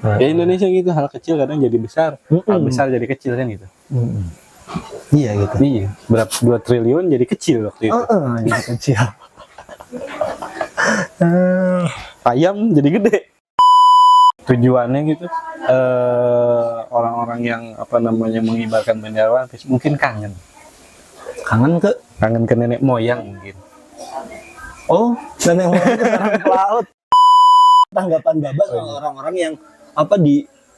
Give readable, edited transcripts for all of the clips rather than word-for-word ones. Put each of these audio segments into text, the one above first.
Ya Indonesia gitu, hal kecil kadang jadi besar, hal besar jadi kecil kan gitu. Iya gitu. Iya, berapa 2 triliun jadi kecil waktu itu. Jadi kecil. Ayam jadi gede. Tujuannya gitu, orang-orang yang mengibarkan bendera One Piece mungkin kangen ke nenek moyang mungkin. Oh, nenek moyang itu sekarang ke laut. Tanggapan Babas orang-orang yang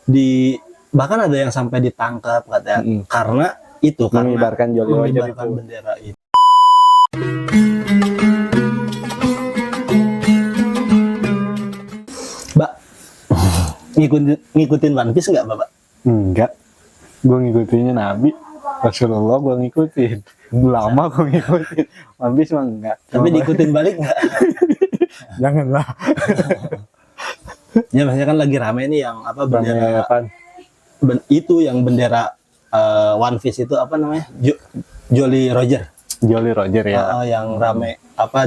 di bahkan ada yang sampai ditangkap katanya karena Mengibarkan Jolly Roger itu. Bendera itu. Mbak, ngikutin One Piece nggak, Bapak? Enggak, gue ngikutinnya Nabi Rasulullah, gue ngikutin lama, gue ngikutin One Piece mah enggak. Tapi diikutin balik nggak? Janganlah. Ya maksudnya kan lagi rame nih yang bendera itu yang bendera One Piece itu apa namanya? Jolly Roger ya. Yang rame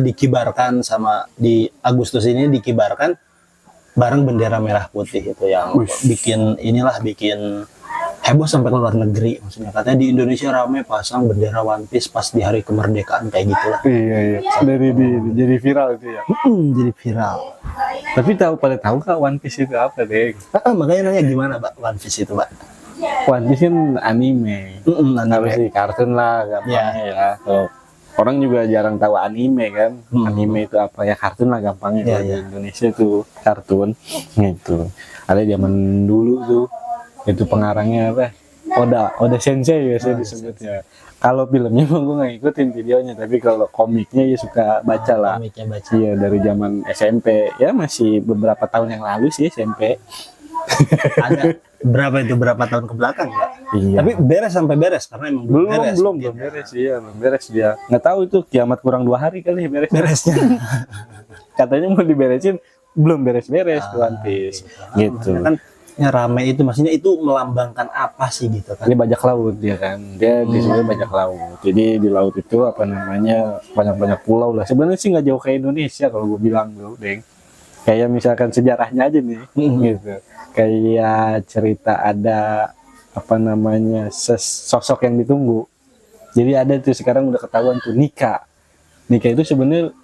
dikibarkan sama di Agustus ini dikibarkan bareng bendera merah putih itu yang bikin heboh sampai ke luar negeri. Maksudnya katanya di Indonesia rame pasang bendera One Piece pas di hari kemerdekaan kayak gitulah. Iya. Jadi viral itu ya. Jadi viral. Tapi pada tahu kak One Piece itu apa deh? Makanya nanya gimana Pak One Piece itu Pak? One Piece kan anime. Harus sih kartun lah gampangnya ya. So, orang juga jarang tahu anime kan. Anime itu apa ya, kartun lah gampangnya. Di Indonesia itu kartun gitu. Ada zaman dulu tuh itu pengarangnya Oda Sensei biasanya disebutnya. Kalau filmnya gue nggak ngikutin videonya, tapi kalau komiknya ya suka baca lah. Iya, dari zaman SMP ya, masih beberapa tahun yang lalu sih SMP. Ada berapa tahun ke belakang ya? Iya. Tapi sampai beres karena emang belum beres. Belum beres dia. Nggak tahu itu kiamat kurang 2 hari kali beresnya. Katanya mau diberesin, belum beres-beres One Piece gitu. Kan ya rame itu, maksudnya itu melambangkan apa sih gitu kan? Ini bajak laut dia kan, dia disebut bajak laut. Jadi di laut itu banyak pulau lah. Sebenarnya sih nggak jauh kayak Indonesia kalau gue bilang tuh, Deng. Kayak misalkan sejarahnya aja nih, gitu. Kayak cerita ada sosok yang ditunggu. Jadi ada tuh sekarang udah ketahuan tuh Nika itu sebenarnya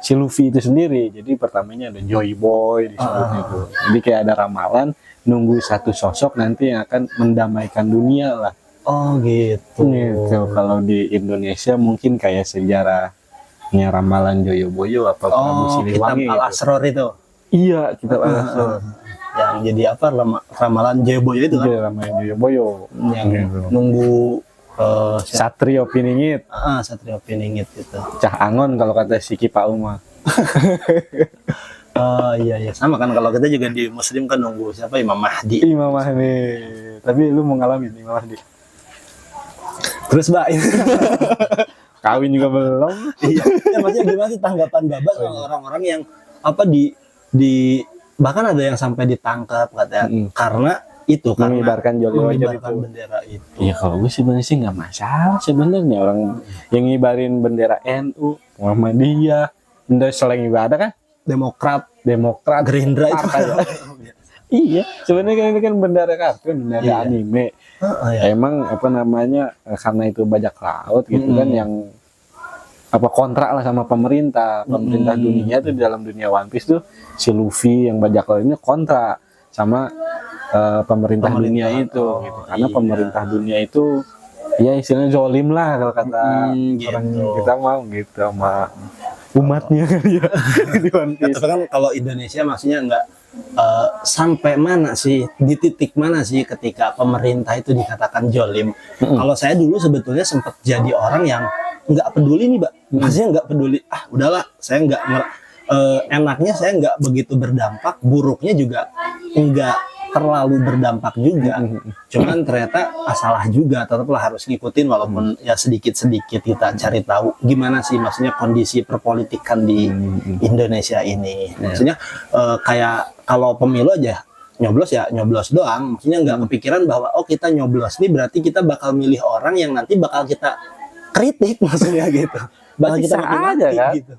si Luffy itu sendiri. Jadi pertamanya ada Joy Boy disebutnya tuh. Jadi kayak ada ramalan nunggu satu sosok nanti yang akan mendamaikan dunia lah. Oh gitu. Kalau di Indonesia mungkin kayak sejarahnya ramalan Joyoboyo Prabu Siliwangi. Kitab Al-Asror itu. Iya, Kitab Al-Asror. Yang jadi ramalan Joyoboyo itu kan? Iya, ramalan Joyoboyo. Yang nunggu Satrio Piningit. Satrio Piningit itu. Cah Angon kalau kata si Kipa Uma. Iya sama kan, kalau kita juga di Muslim kan nunggu siapa, Imam Mahdi. Tapi lu mau ngalamin Imam Mahdi? Terus Mbak kawin juga belum. Iya. Ya maksudnya gimana sih tanggapan Babas orang-orang yang bahkan ada yang sampai ditangkap katanya karena mengibarkan Jolly Roger itu. Bendera itu. Iya, kalau gue sebenarnya sih nggak masalah sebenarnya, orang yang ngibarin bendera NU, Muhammadiyah, selain juga ada kan Demokrat, Gerindra itu. Iya, sebenarnya ini kan bendera kartun, bendera anime. Emang karena itu bajak laut gitu kan, yang kontrak lah sama pemerintah dunia tuh, di dalam dunia One Piece tuh si Luffy yang bajak laut ini kontrak sama pemerintah dunia itu gitu. Karena pemerintah dunia itu ya istilahnya zolim lah kalau kata orang kita mau gitu sama umatnya ya di One Piece. Tapi kan kalau Indonesia maksudnya nggak sampai mana sih, di titik mana sih ketika pemerintah itu dikatakan zolim? Kalau saya dulu sebetulnya sempat jadi orang yang nggak peduli nih Mbak, maksudnya nggak peduli, udahlah saya nggak enaknya saya nggak begitu berdampak, buruknya juga nggak terlalu berdampak juga. Cuman ternyata salah juga, tetaplah harus ngikutin walaupun ya sedikit-sedikit kita cari tahu gimana sih maksudnya kondisi perpolitikan di Indonesia ini. Maksudnya kayak kalau pemilu aja nyoblos doang, maksudnya nggak kepikiran bahwa kita nyoblos nih berarti kita bakal milih orang yang nanti bakal kita kritik, maksudnya gitu. Bakal kita maki-maki gitu.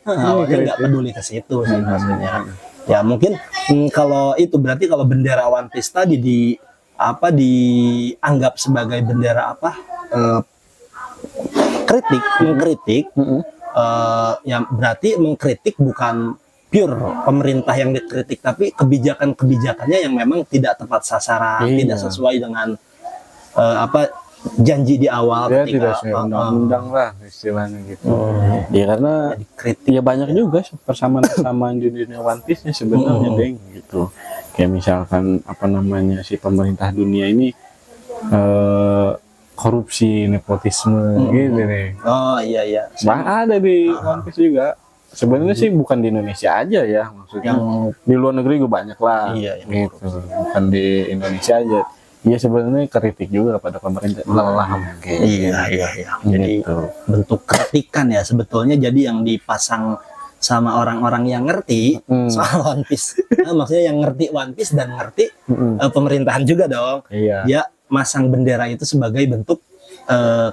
Awalnya nggak peduli ke situ sih maksudnya. Ya mungkin kalau itu berarti kalau bendera One Piece tadi dianggap sebagai bendera apa? Mengkritik. Ya berarti mengkritik bukan pure pemerintah yang dikritik, tapi kebijakannya yang memang tidak tepat sasaran, Iya. tidak sesuai dengan janji di awal Dia ketika tidak sesuai undang-undang lah istilahnya gitu. Ya karena dikritik. ya banyak juga persamaan-persamaan di dunia One Piece-nya sebenarnya Deng gitu. Kayak misalkan apa namanya si pemerintah dunia ini korupsi, nepotisme gitu deh. Oh iya. Ada di One Piece juga. Sebenarnya sih bukan di Indonesia aja ya, maksudnya di luar negeri juga banyak lah. Iya, gitu. Bukan di Indonesia aja. Iya sebenarnya kritik juga pada pemerintah lelah mungkin. Iya. Jadi Gitu. bentuk kritikan ya sebetulnya, jadi yang dipasang sama orang-orang yang ngerti soal One Piece. Nah, maksudnya yang ngerti One Piece dan ngerti pemerintahan juga dong. Iya. Dia masang bendera itu sebagai bentuk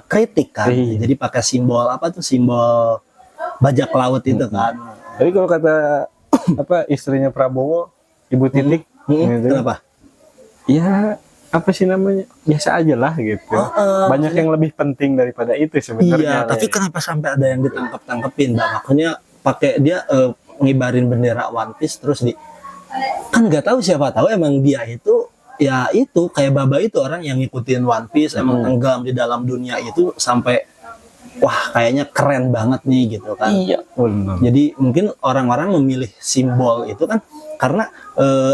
kritik kan. Iya. Jadi pakai simbol simbol bajak laut itu kan. Tapi kalau kata istrinya Prabowo, Ibu Titik, gitu, Kenapa? ya apa sih namanya, biasa aja lah gitu. Banyak yang lebih penting daripada itu Iya, sebenarnya. tapi kenapa sampai ada yang ditangkap-tangkepin? Makanya pakai dia ngibarin bendera One Piece terus kan nggak tahu, siapa tahu emang dia itu ya itu kayak Baba itu orang yang ngikutin One Piece, emang tenggelam di dalam dunia itu sampai wah kayaknya keren banget nih gitu kan. Iya, benar. Jadi mungkin orang-orang memilih simbol itu kan karena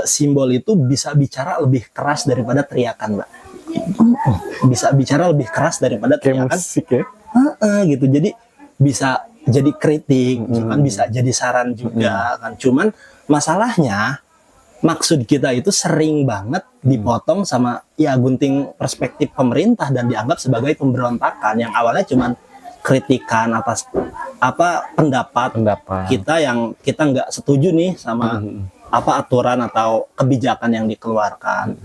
simbol itu bisa bicara lebih keras daripada teriakan, Mbak. Bisa bicara lebih keras daripada Kayak teriakan. musik ya. Gitu. Jadi bisa jadi kritik, cuman bisa jadi saran juga kan. Cuman masalahnya maksud kita itu sering banget dipotong sama ya gunting perspektif pemerintah dan dianggap sebagai pemberontakan yang awalnya cuman kritikan atas pendapat kita yang kita nggak setuju nih sama aturan atau kebijakan yang dikeluarkan.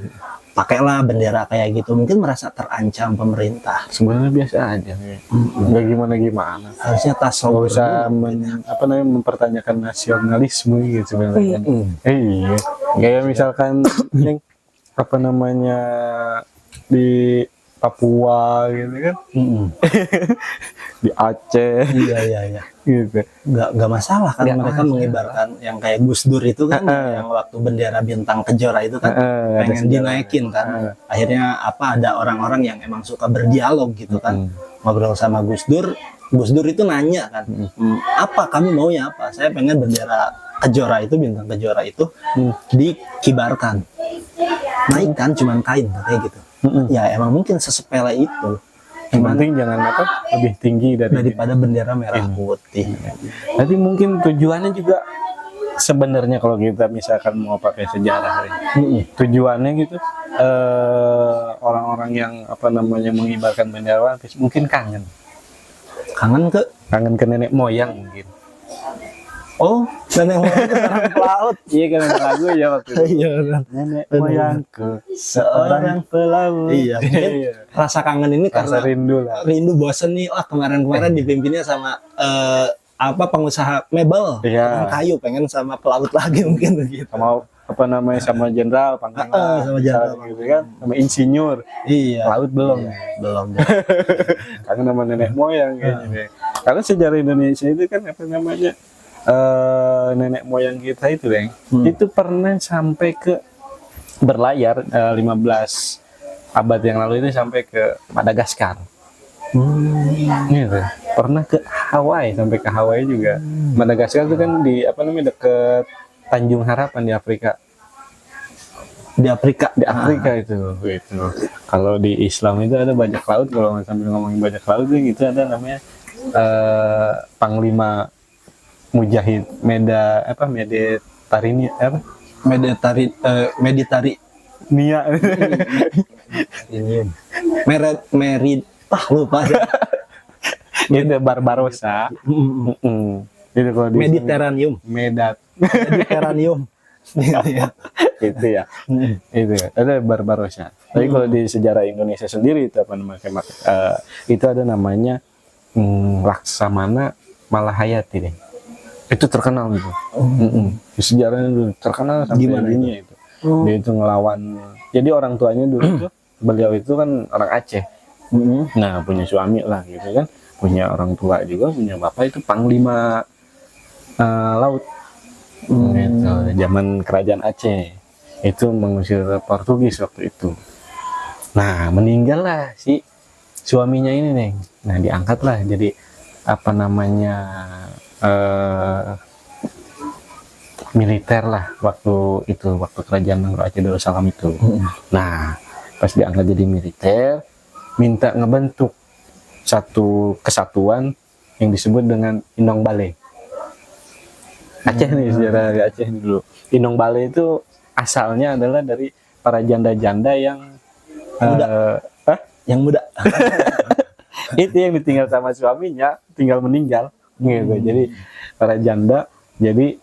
Pakailah bendera kayak gitu, mungkin merasa terancam pemerintah. Sebenarnya biasa aja, nggak gimana. Harusnya Nggak tasawur usah mempertanyakan nasionalisme gitu sebenarnya. Iya, kayak misalkan yang di Papua gitu kan, di Aceh, iya gitu. nggak masalah kan, Nggak mereka masalah. mengibarkan yang kayak Gus Dur itu kan, yang waktu bendera bintang Kejora itu kan Ada pengen sejarah. dinaikin kan. Akhirnya ada orang-orang yang emang suka berdialog gitu kan, ngobrol sama Gus Dur itu nanya kan, apa kami maunya apa? Saya pengen bendera Kejora itu, bintang Kejora itu dikibarkan, naikkan cuman kain kayak gitu. Ya emang mungkin sesepele itu. Yang penting jangan lebih tinggi daripada bendera merah putih. Tapi mungkin tujuannya juga sebenarnya kalau kita misalkan mau pakai sejarah, tujuannya gitu orang-orang yang mengibarkan bendera One Piece mungkin kangen ke nenek moyang mungkin. Oh, nenek moyang seorang pelaut. Iya kan ada lagu ya waktu itu. Iya, Nenek moyangku seorang pelaut. Iya, mungkin rasa kangen ini Rasa karena rindu bosen nih. Wah, kemarin dipimpinnya sama pengusaha mebel, Iya. kayu, pengen sama pelaut lagi mungkin begitu. Sama jenderal panggilan sama jenderal gitu kan, sama insinyur. Iya. Pelaut belum. Belum. Kangen sama nenek moyang kayaknya deh. Karena sejarah Indonesia itu kan nenek moyang kita itu deh, itu pernah sampai ke berlayar 15 abad yang lalu itu sampai ke Madagaskar. Gitu. Pernah ke Hawaii, sampai ke Hawaii juga. Madagaskar itu kan di deket Tanjung Harapan di Afrika. Di Afrika Itu. Kalau di Islam itu ada bajak laut. Kalau sambil ngomongin bajak laut itu ada namanya Panglima Mujahid Mediterania Nia lupa itu Barbarossa. Itu kalau di Mediteranium itu ya. Itu ya. Ada Barbarossa. Tapi kalau di sejarah Indonesia sendiri itu itu ada namanya Laksamana Malahayati deh. Itu terkenal gitu. Sejarahnya dulu terkenal sampai Gimana dunia itu. Dia itu ngelawan. Jadi orang tuanya dulu tuh beliau itu kan orang Aceh. Nah punya suami lah gitu kan, punya orang tua juga, punya bapak itu panglima laut. Gitu. Zaman kerajaan Aceh itu mengusir Portugis waktu itu. Nah meninggal lah si suaminya ini nih. Nah diangkatlah jadi apa namanya militer lah waktu itu, waktu kerajaan Nangro Aceh Darussalam itu. Nah pas diangkat jadi militer, minta ngebentuk satu kesatuan yang disebut dengan Inong Bale. Aceh nih, sejarah dari Aceh dulu. Inong Bale itu asalnya adalah dari para janda-janda yang Muda. Yang muda. Itu yang ditinggal sama suaminya, tinggal meninggal gitu. Jadi para janda jadi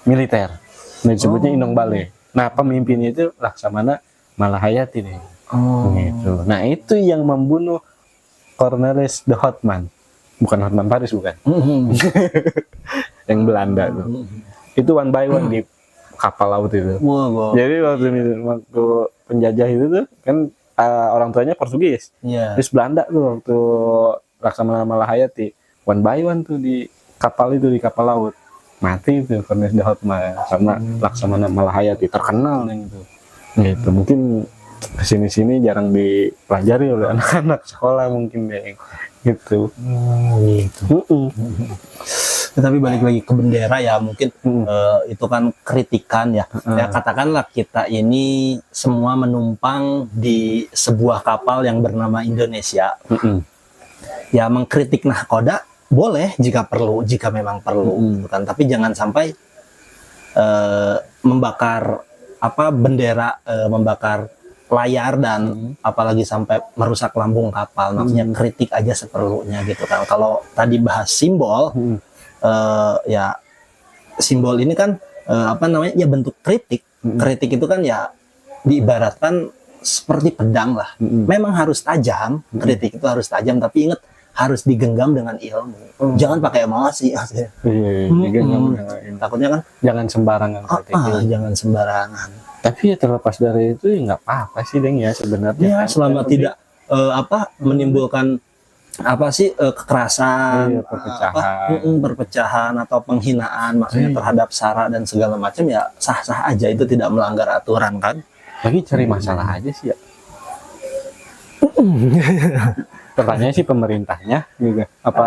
militer. Nah, disebutnya Inong Bale. Nah, pemimpinnya itu Laksamana Malahayati nih. Gitu. Nah, itu yang membunuh Cornelis de Houtman. Bukan Hotman Paris, bukan. Yang Belanda tuh. Itu one by one di kapal laut itu. Jadi waktu penjajah itu tuh kan orang tuanya Portugis. Terus Belanda tuh waktu Laksamana Malahayati one by one tuh di kapal itu, di kapal laut. Mati itu Cornelis de Houtman sama Laksamana Malahayati, terkenal yang itu. Gitu. Mungkin kesini-sini jarang dipelajari oleh anak-anak sekolah mungkin deh. Gitu. Tapi balik lagi ke bendera ya, mungkin itu kan kritikan ya. Ya katakanlah kita ini semua menumpang di sebuah kapal yang bernama Indonesia. Ya mengkritik nahkoda boleh jika perlu, jika memang perlu, gitu kan. Tapi jangan sampai membakar bendera, membakar layar dan apalagi sampai merusak lambung kapal. Maksudnya kritik aja seperlunya gitu kan. Kalau tadi bahas simbol, ya simbol ini kan ya bentuk kritik. Kritik itu kan ya diibaratkan seperti pedang lah. Memang harus tajam, kritik itu harus tajam, tapi ingat harus digenggam dengan ilmu. Jangan pakai emosi. Digenggam dengan ilmu. Takutnya kan jangan sembarangan kritik. Jangan sembarangan. Tapi ya terlepas dari itu ya nggak apa-apa sih Deng ya sebenarnya. Ya selama tidak menimbulkan kekerasan, perpecahan atau penghinaan maksudnya terhadap sara dan segala macam, ya sah-sah aja, itu tidak melanggar aturan kan. Lagi cari masalah aja sih ya. Pertanyaannya sih pemerintahnya juga apa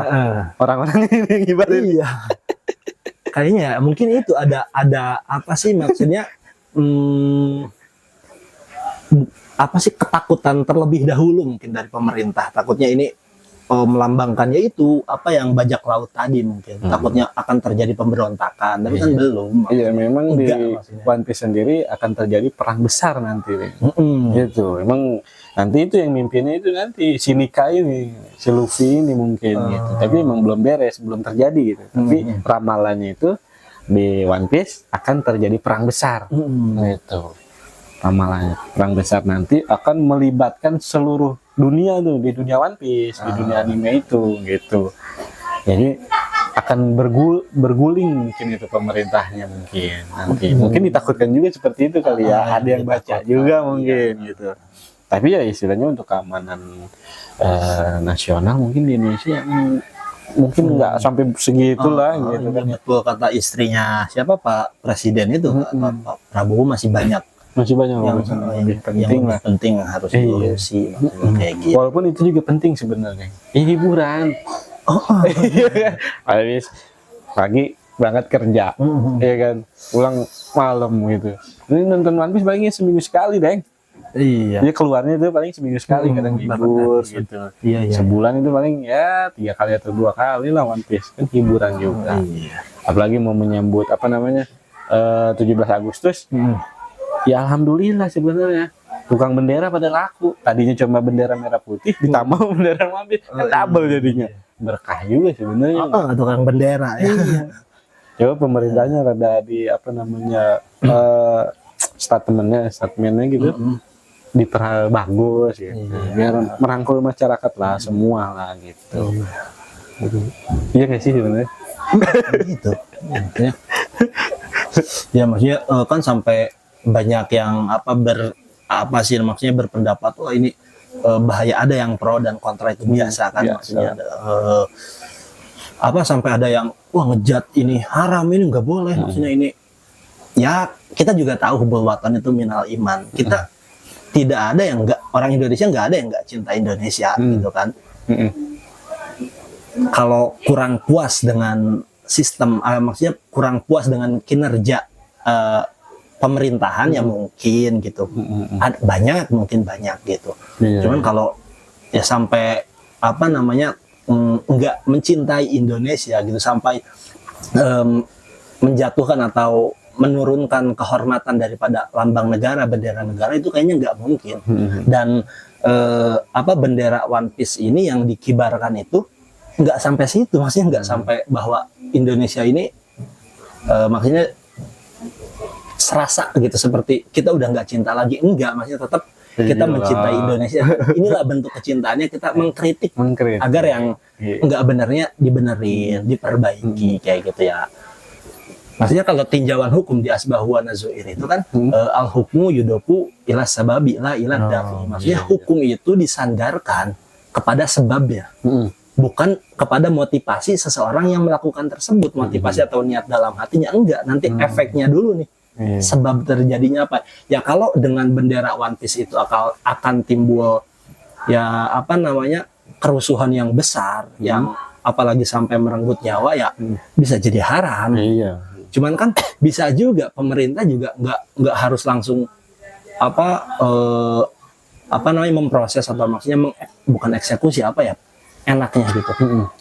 orang-orang ini yang ibarat. Iya. Kayaknya mungkin itu ada apa sih maksudnya ketakutan terlebih dahulu mungkin dari pemerintah. Takutnya ini melambangkannya itu yang bajak laut tadi mungkin. Takutnya akan terjadi pemberontakan, tapi kan belum. Iya, memang di One Piece sendiri akan terjadi perang besar nanti. Gitu. Emang nanti itu yang mimpinnya itu nanti si Nika ini, si Luffy ini mungkin gitu. Tapi emang belum beres, belum terjadi gitu. Tapi ramalannya itu di One Piece akan terjadi perang besar. Gitu. Ramalannya perang besar nanti akan melibatkan seluruh dunia tuh, di dunia One Piece, di dunia anime itu gitu. Jadi akan berguling mungkin itu pemerintahnya mungkin nanti. Mungkin ditakutkan juga seperti itu kali ya. Ada yang baca juga mungkin gitu. Tapi ya istilahnya untuk keamanan nasional mungkin di Indonesia mungkin nggak sampai segitulah gitu kan. Betul kata istrinya siapa Pak Presiden itu, Pak Prabowo, masih banyak yang lebih penting harus diurusi kayak gitu. Walaupun itu juga penting sebenarnya. Hiburan. Habis pagi berangkat kerja, ya kan, pulang malam gitu. Ini nonton One Piece palingnya seminggu sekali, Deng. Iya. Dia keluarnya itu paling seminggu sekali, kadang libur gitu. Iya. Sebulan itu paling ya 3 kali atau 2 kali lah One Piece, kan hiburan juga. Apalagi mau menyambut 17 Agustus. Ya alhamdulillah sebenarnya tukang bendera pada laku. Tadinya cuma bendera merah putih ditambah bendera One Piece, kan double jadinya. Berkah juga sebenarnya. Tukang bendera ya. Coba pemerintahnya rada di statementnya gitu. Bagus gitu. Biar merangkul masyarakat lah, semua lah gitu. Iya nggak sih sebenarnya? gitu. Ya maksudnya kan sampai banyak yang apa sih maksudnya berpendapat wah ini bahaya, ada yang pro dan kontra, itu biasa kan. Maksudnya sampai ada yang wah ngejat ini haram, ini nggak boleh, maksudnya ini ya kita juga tahu bahwa watan itu minal iman. Kita tidak ada yang nggak, orang Indonesia nggak ada yang nggak cinta Indonesia gitu kan. Kalau kurang puas dengan sistem, maksudnya kurang puas dengan kinerja pemerintahan ya mungkin gitu. Mungkin banyak gitu. Cuman kalau ya sampai nggak mencintai Indonesia gitu, sampai menjatuhkan atau menurunkan kehormatan daripada lambang negara, bendera negara, itu kayaknya nggak mungkin. Dan bendera One Piece ini yang dikibarkan itu nggak sampai situ, maksudnya nggak sampai bahwa Indonesia ini maksudnya serasa gitu seperti kita udah nggak cinta lagi, enggak, maksudnya tetap kita mencintai Indonesia. Inilah bentuk kecintaannya, kita mengkritik agar yang nggak benernya dibenerin, diperbaiki kayak gitu ya. Maksudnya kalau tinjauan hukum di Asbahu wa Nazuir itu kan al hukmu yudopu ila sababi la ila dafi. Maksudnya hukum itu disandarkan kepada sebabnya, bukan kepada motivasi seseorang yang melakukan tersebut. Motivasi atau niat dalam hatinya enggak, nanti efeknya dulu nih. Sebab terjadinya apa? Ya kalau dengan bendera One Piece itu akan timbul ya kerusuhan yang besar, yang apalagi sampai merenggut nyawa, ya bisa jadi haram. Cuman kan bisa juga pemerintah juga nggak harus langsung memproses, atau maksudnya bukan eksekusi enaknya gitu.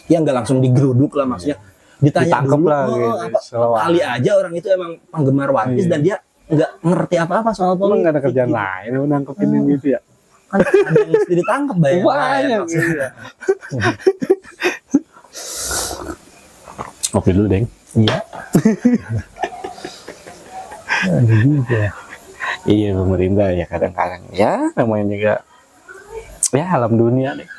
Ya nggak langsung digeruduk lah, maksudnya ditanya dulu lah, kali aja orang itu emang penggemar One Piece dan dia nggak ngerti apa-apa soal politik. Nggak ada kerjaan lain nangkepin gitu ya. Kan ada yang mesti ditangkap banyak. Kopi dulu, Deng. Iya. Gitu ya. Iya, pemerintah ya kadang-kadang ya namanya juga ya alam dunia deh.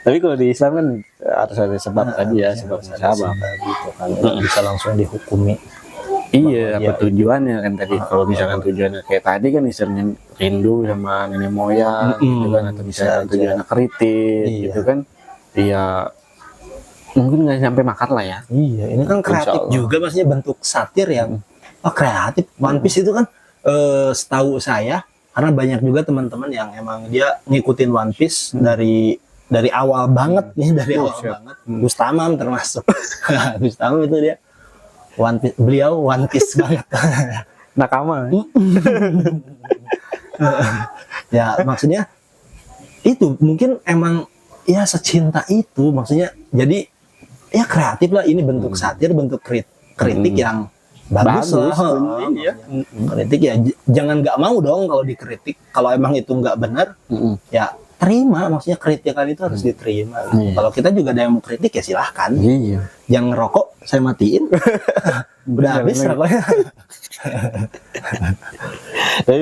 Tapi kalau di Islam kan harus ada sebab tadi ya, sebab gitu kan, bisa langsung dihukumi. Iya, apa tujuannya kan tadi? Kalau misalkan tujuannya kayak tadi kan istilahnya rindu sama nenek moyang gitu kan, atau misalkan tujuannya kritik gitu kan, iya mungkin nggak sampai makar lah ya. Iya, ini kan kreatif juga, maksudnya bentuk satir yang kreatif. One Piece itu kan setahu saya, karena banyak juga teman-teman yang emang dia ngikutin One Piece dari awal banget nih, dari awal banget. Gustamam termasuk. Gustamam itu dia beliau One Piece banget. Nakama. Ya maksudnya itu mungkin emang ya secinta itu, maksudnya jadi ya kreatif lah, ini bentuk satir, bentuk kritik yang bagus lah. Kritik ya jangan nggak mau dong kalau dikritik. Kalau emang itu nggak benar ya terima, maksudnya kritikan itu harus diterima. Kalau kita juga ada yang mau kritik ya silahkan. Yang ngerokok saya matiin. Udah habis rokoknya. Tapi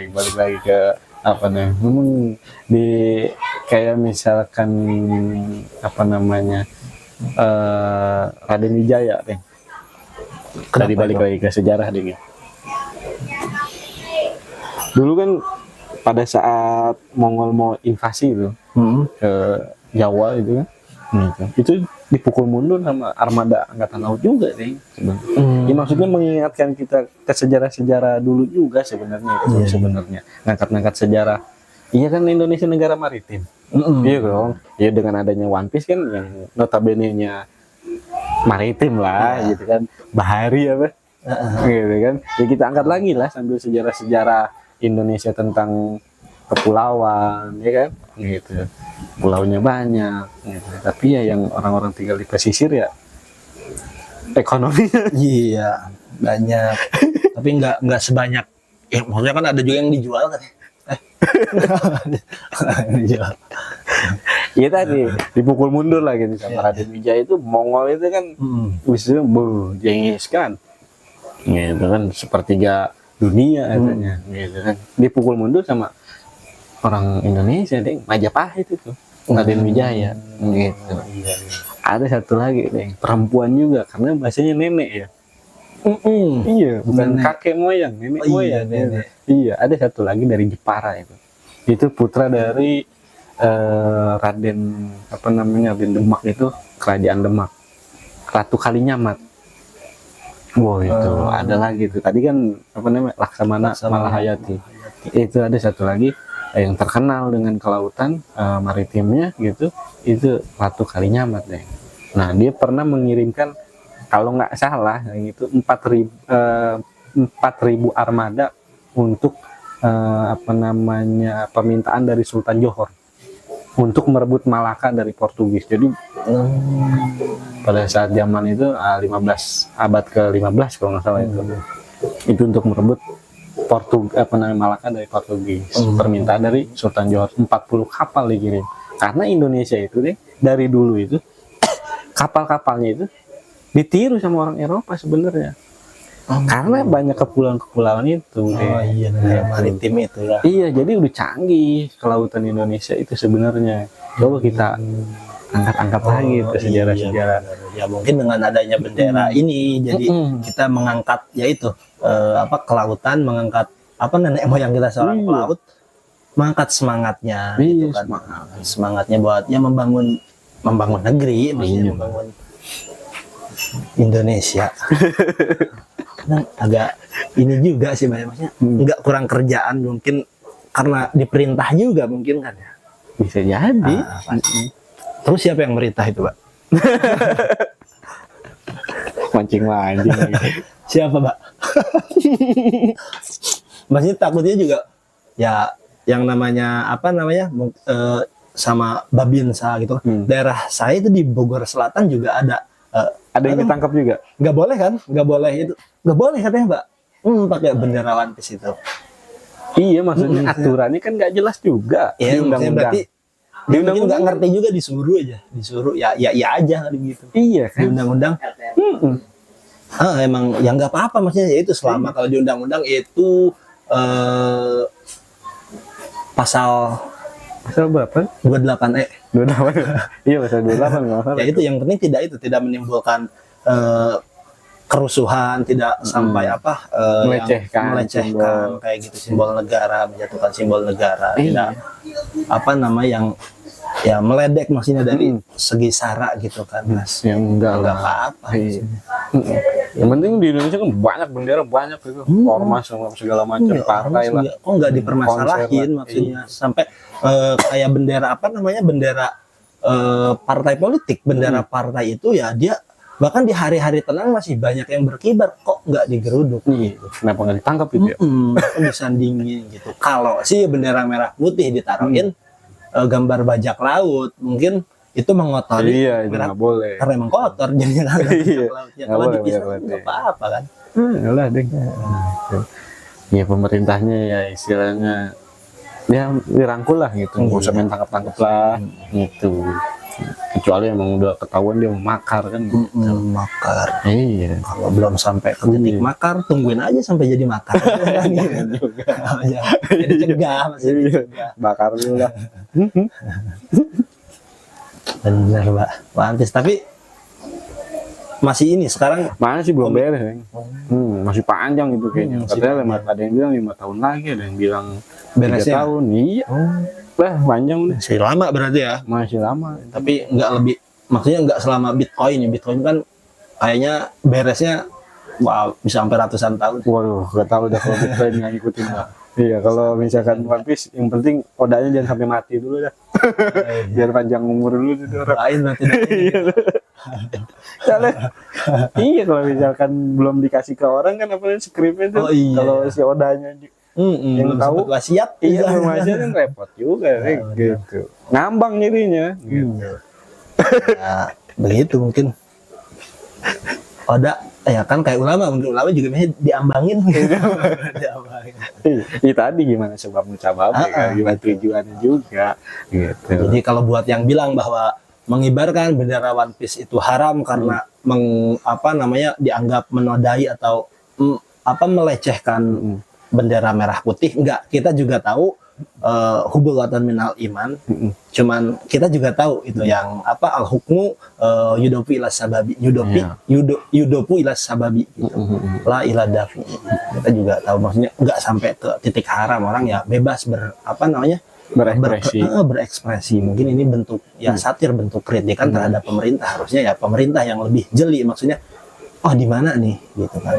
balik lagi ke apa nih, memang di kayak misalkan Raden Wijaya deh. Tadi balik lagi ke sejarah deh ya. Dulu kan pada saat Mongol mau invasi itu ke Jawa itu kan, itu dipukul mundur sama armada angkatan laut juga deh. Ya maksudnya mengingatkan kita ke sejarah-sejarah dulu juga sebenarnya itu sebenarnya ngangkat-ngangkat sejarah. Iya kan Indonesia negara maritim. Iya dong. Ya dengan adanya One Piece kan yang notabene-nya maritim lah gitu kan, bahari gitu kan. Ya kita angkat lagi lah sambil sejarah-sejarah Indonesia tentang kepulauan, ya kan, gitu. Pulaunya banyak, gitu. Tapi ya yang orang-orang tinggal di pesisir ya ekonominya. Iya banyak, tapi nggak sebanyak. Ya maksudnya kan ada juga yang dijual kan. Iya tadi dipukul mundur lah gitu sama Raden Wijaya itu. Mongol itu kan misalnya jengis kan, gitu kan, sepertiga dunia katanya, gitu kan, dipukul mundur sama orang Indonesia deh, Majapahit itu Raden Wijaya, gitu. ada satu lagi nih, perempuan juga karena bahasanya nenek ya. Iya, bukan Nenek. kakek moyang, nenek Oh, iya, moyang. nenek. Iya, ada satu lagi dari Jepara itu. Itu putra dari Raden apa namanya, Raden Demak itu, kerajaan Demak. Ratu Kalinyamat. Wow, itu ada lagi tuh. Tadi kan apa namanya, Laksamana Malahayati. Itu ada satu lagi yang terkenal dengan kelautan maritimnya gitu. Itu Ratu Kalinyamat deh. Nah, dia pernah mengirimkan, kalau nggak salah yang itu 4.000 armada untuk apa namanya, permintaan dari Sultan Johor untuk merebut Malaka dari Portugis. Jadi pada saat zaman itu 15 abad ke-15 kalau nggak salah itu untuk merebut Malaka dari Portugis. Permintaan dari Sultan Johor 40 kapal dikirim. Karena Indonesia itu deh dari dulu itu kapal-kapalnya itu ditiru sama orang Eropa sebenarnya. Karena banyak kepulauan-kepulauan itu deh. Oh iya, negara maritim itu ya. Iya, jadi udah canggih kelautan Indonesia itu sebenarnya. Coba kita angkat-angkat lagi itu sejarah-sejarah. Ya mungkin dengan adanya bendera ini, jadi kita mengangkat yaitu apa, kelautan, mengangkat apa, nenek moyang kita seorang pelaut, mengangkat semangatnya, gitu kan. Semangatnya buat ya membangun negeri, maksudnya membangun Indonesia. Kadang agak ini juga sih, maksudnya nggak kurang kerjaan mungkin karena diperintah juga mungkin kan ya. Bisa jadi. Terus siapa yang merintah itu, Pak? Mancing-mancing lagi. Siapa, Pak? Maksudnya takutnya juga ya yang namanya apa namanya sama Babinsa gitu. Daerah saya itu di Bogor Selatan juga ada. Ada yang ditangkap juga? Nggak boleh kan? Nggak boleh itu. Nggak boleh katanya, Pak. Pakai bendera One Piece itu. Iya, maksudnya aturannya kan nggak jelas juga Ya, di undang-undang. berarti di undang-undang nggak ngerti juga, disuruh ya aja gitu. Iya Di kan? undang-undang emang ya nggak apa-apa, maksudnya ya itu selama kalau di undang-undang itu pasal berapa? 28E. 28. Iya, pasal 28 nggak salah. Ya itu yang penting tidak menimbulkan kerusuhan, tidak sampai apa Melecehkan melecehkan kayak gitu, simbol negara, menjatuhkan simbol negara, tidak apa nama yang ya meledek maksudnya dari segi sara gitu kan, Mas. Yang enggak apa-apa. Yang penting di Indonesia kan banyak bendera, banyak itu ormas sama segala macam partai lah. Kok nggak dipermasalahin maksudnya sampai kayak bendera apa namanya, bendera partai politik, bendera partai itu ya dia bahkan di hari-hari tenang masih banyak yang berkibar, kok nggak digeruduk gitu. Kenapa nggak ditangkap itu ya? Disandingin gitu. Kalau sih bendera merah putih ditaruhin gambar bajak laut, mungkin itu mengotori. Iya, itu nggak boleh. Karena emang kotor jadinya kan. Kalau dipisah nggak apa-apa kan. Yalah, deh. Ya pemerintahnya ya istilahnya ya dirangkul lah gitu, nggak usah main tangkap-tangkap lah gitu. Kecuali emang udah ketahuan dia makar kan gitu. Makar. Iya. Kalau belum sampai ke titik makar, tungguin aja sampai jadi makar. Jadi cegah, masih dicegah. Bakar dulu lah. Bener, Pak. Pantes, tapi masih ini sekarang Mana sih belum beres, Bang. Masih panjang itu kayaknya. Katanya ada yang bilang 5 tahun lagi, ada yang bilang 3 beresnya. tahun. Iya. Lah, panjang udah. Masih lama berarti ya. Masih lama. Tapi nggak lebih, maksudnya nggak selama Bitcoin ya. Bitcoin kan kayaknya beresnya bisa sampai ratusan tahun. Waduh, gak tahu dah kalau Bitcoin nggak ngikutin lah. Iya, kalau misalkan One Piece, yang penting odanya jangan sampai mati dulu dah. Biar panjang umur dulu itu orang. Lain lah tidak. Iya, kalau misalkan belum dikasih ke orang kan apa skripnya tuh. Kalau si odanya yang tahu wasiat, iya belum aja kan repot juga gitu. Ngambang jadinya. Gitu. Nah, begitu mungkin. Oda ya kan kayak ulama, mungkin ulama juga biasanya diambangin. Iya tadi gimana sebab musababnya kan, gimana tujuannya juga gitu. Jadi kalau buat yang bilang bahwa mengibarkan bendera One Piece itu haram karena dianggap menodai atau melecehkan bendera merah putih, enggak, kita juga tahu hubulatan minal iman. Cuman kita juga tahu itu yang apa al hukmu yudopu ila sababi yudopu ila sababi gitu. La ila dafi. Kita juga tahu maksudnya nggak sampai ke titik haram, orang ya bebas berekspresi. Mungkin ini bentuk ya satir, bentuk kritikan terhadap pemerintah. Harusnya ya pemerintah yang lebih jeli, maksudnya oh di mana nih gitu kan.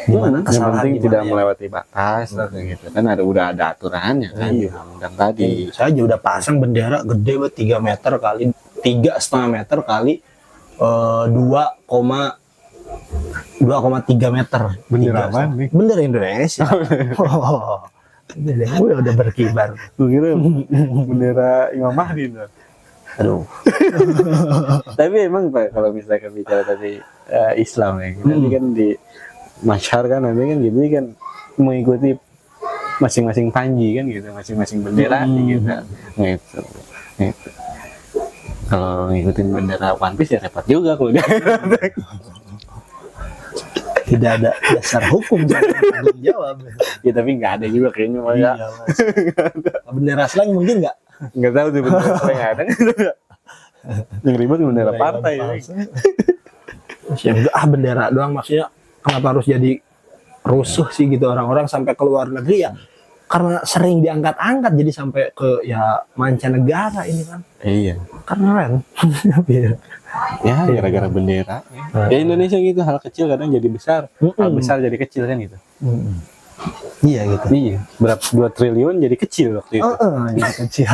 Gimana yang penting tidak ya? melewati batas gitu kan, udah ada aturannya kan di undang tadi. Saya aja udah pasang bendera gede banget 3 meter kali 3,5 meter kali 2,3 meter. Bendera apa nih? Bendera Indonesia. Gue udah berkibar. Gue kira bendera Imam Mahdi. Aduh. Tapi emang Pak, kalau misalkan bicara tadi Islam ya, nanti kan di masyar kan nanti kan gitu kan mengikuti masing-masing panji kan gitu, masing-masing bendera gitu. Gitu. Kalau ngikutin bendera One Piece ya repot juga kalau dia. Tidak ada dasar hukum belum jawab. Ya tapi nggak ada juga kayaknya Pak. Iya, bendera slang mungkin nggak tahu tuh bendera slang ada. Yang ribet bendera partai. Ya bendera doang, maksudnya kenapa harus jadi rusuh sih gitu orang-orang sampai ke luar negeri ya? Karena sering diangkat-angkat jadi sampai ke ya mancanegara ini kan. Iya. Keren. Ya gara-gara bendera. Ya Indonesia gitu, hal kecil kadang jadi besar, hal besar jadi kecil kan gitu. Iya gitu. Iya. Berapa 2 triliun jadi kecil waktu itu. Jadi kecil.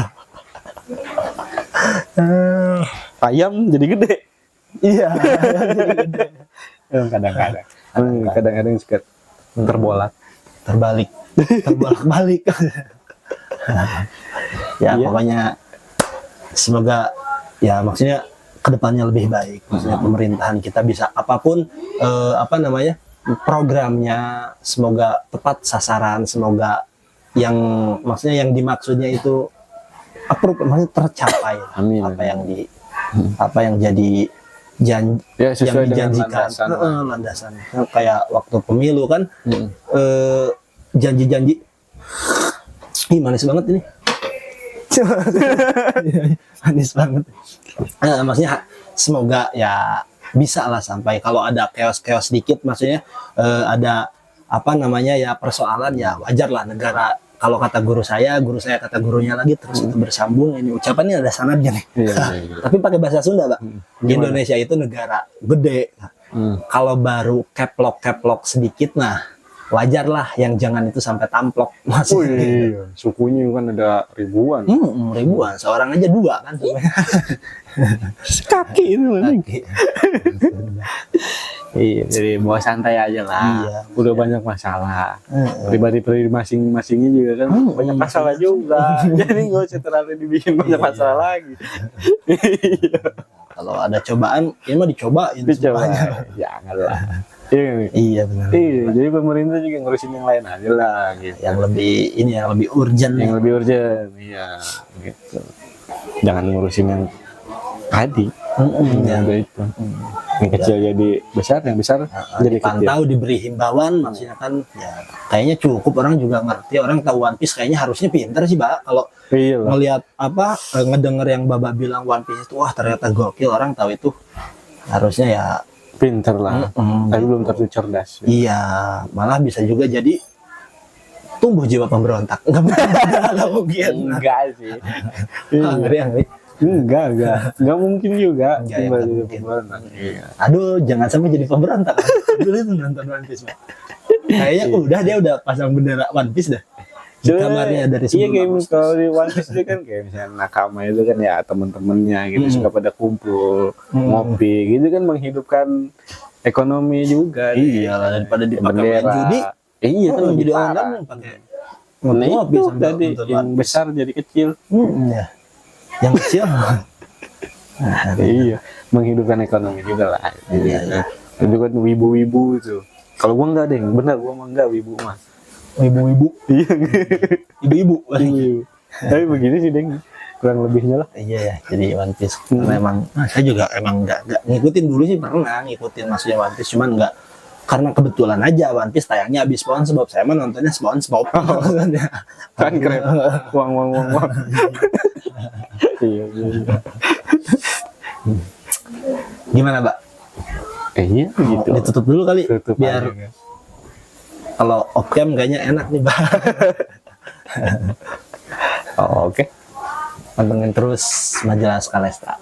Ayam jadi gede. Iya. Jadi gede. Kadang-kadang suka terbalik. Ya pokoknya semoga ya maksudnya kedepannya lebih baik, maksudnya pemerintahan kita bisa apapun programnya semoga tepat sasaran, semoga yang maksudnya yang dimaksudnya itu maksudnya tercapai. Amin. Apa yang jadi yang dijanjikan landasan. Kayak waktu pemilu kan janji-janji manis banget ini. Manis banget. Maksudnya semoga ya bisa lah sampai kalau ada chaos dikit, maksudnya ada persoalan ya wajar lah negara. Kalau kata guru saya kata gurunya lagi, terus itu bersambung. Ini ucapannya ada sanadnya nih. Iya. Tapi pakai bahasa Sunda, Pak. Indonesia itu negara gede. Kalau baru keplok sedikit, nah wajar lah yang jangan itu sampai tamplok. Iya. Sukunya kan ada ribuan. Ribuan. Seorang aja 2 kan. Kaki itu. Iya, jadi bawa santai aja lah. Iya, udah banyak masalah. Pribadi masing-masingnya juga kan banyak masalah juga. Jadi nggak usah terlalu dibikin banyak masalah lagi. Kalau ada cobaan, ya mah dicobain. Jangan lah. Iya benar. Iya, jadi pemerintah juga ngurusin yang lain aja lah. Gitu. Yang lebih urgent. Iya, gitu. Jangan ngurusin yang tadi. Yang itu. Yang kecil jadi besar, yang besar jadi dipantau, diberi himbauan, maksudnya kan ya kayaknya cukup, orang juga ngerti, orang tahu One Piece kayaknya harusnya pintar sih, Mbak. Kalau ngelihat ngedenger yang Bapak bilang One Piece itu wah ternyata gokil, orang tahu itu harusnya ya pintar lah. Tapi belum tentu cerdas. Iya, malah bisa juga jadi tumbuh jiwa pemberontak. Enggak mungkin. Enggak sih. Ngeri. Enggak mungkin juga. Iya. Aduh, jangan sampai jadi pemberontak. Dulu itu nonton One Piece, Pak. Kayaknya dia udah pasang bendera One Piece dah. Di kamarnya dari sebelum. Iya, kayak kalau di One Piece itu kan kayak misalnya nakama itu kan ya teman-temannya gitu suka pada kumpul, ngopi gitu kan, menghidupkan ekonomi juga. Iya lah, daripada dipakai main judi. Iya kan jadi orang yang pakai ngopi tadi yang besar jadi kecil. Iya. Yang kecil iya, menghidupkan ekonomi juga lah. Iya. Itu kan wibu-wibu itu. Kalau gua enggak deh, benar gua mah enggak wibu mah. Wibu-wibu. Iya. Ibu-ibu. Tapi begini sih deng, kurang lebihnya lah. Iya ya, jadi One Piece. Memang saya juga emang enggak ngikutin dulu sih, pernah ngikutin maksudnya One Piece, cuman enggak karena kebetulan aja One Piece tayangnya habis SpongeBob, saya mah nontonnya SpongeBob. Kan keren. Uang. Iya. Gimana, Mbak? Iya gitu. Ditutup dulu kali Tutup biar aja. kalau off-cam kayaknya enak nih, Mbak. Oh, oke. Pantengin terus majalah Skalesta.